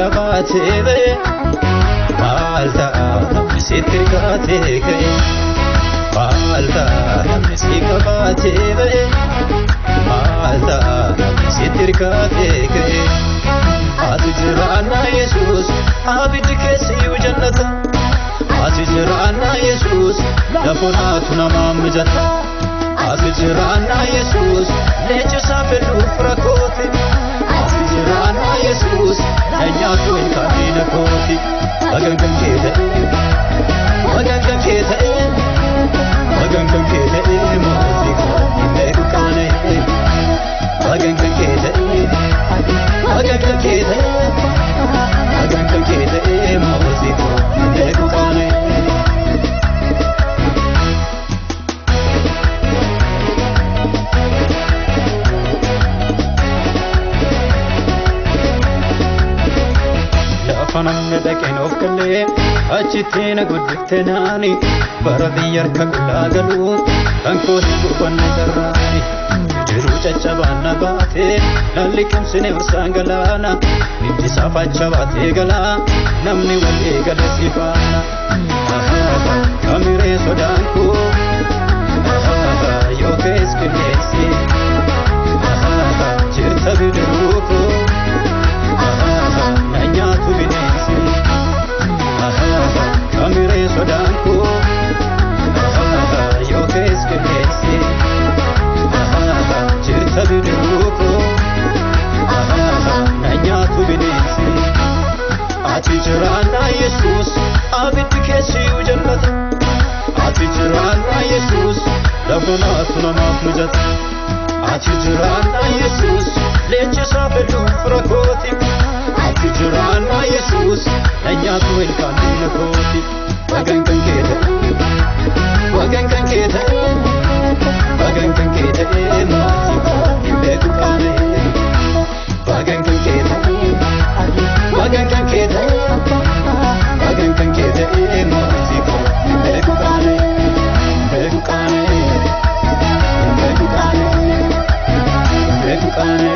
qabatee malta sitti qabatee malta si qabatee malta sitti qabatee atijrana Jesus abidike si jannata atijrana Jesus lafonatuna mamjata atijrana Jesus lechisa felu frakote atijrana Jesus nanyatu kadina koti agangan kete moziko lekane agangan kete moziko lekane fanamne daken okle achitena gudtenani baradiyar kaglagalu tanko dubanne darani jiru chachabana bate nalikum sine ursangalana niti safacha bate gala namni wale gala sifana kamire sodanku yokes kinesi jirta biduko nanyatu binesi kamire sodanku yokes kinesi jirta biduko nanyatu binesi atijrana Jesus abidike si jannata atijrana Jesus lafona suna mafmujat atijrana Jesus lechisa felu frakoti atijrana Jesus nanyatu elkandina koti wagan kankete moziko lekane wagan kankete moziko lekane lekane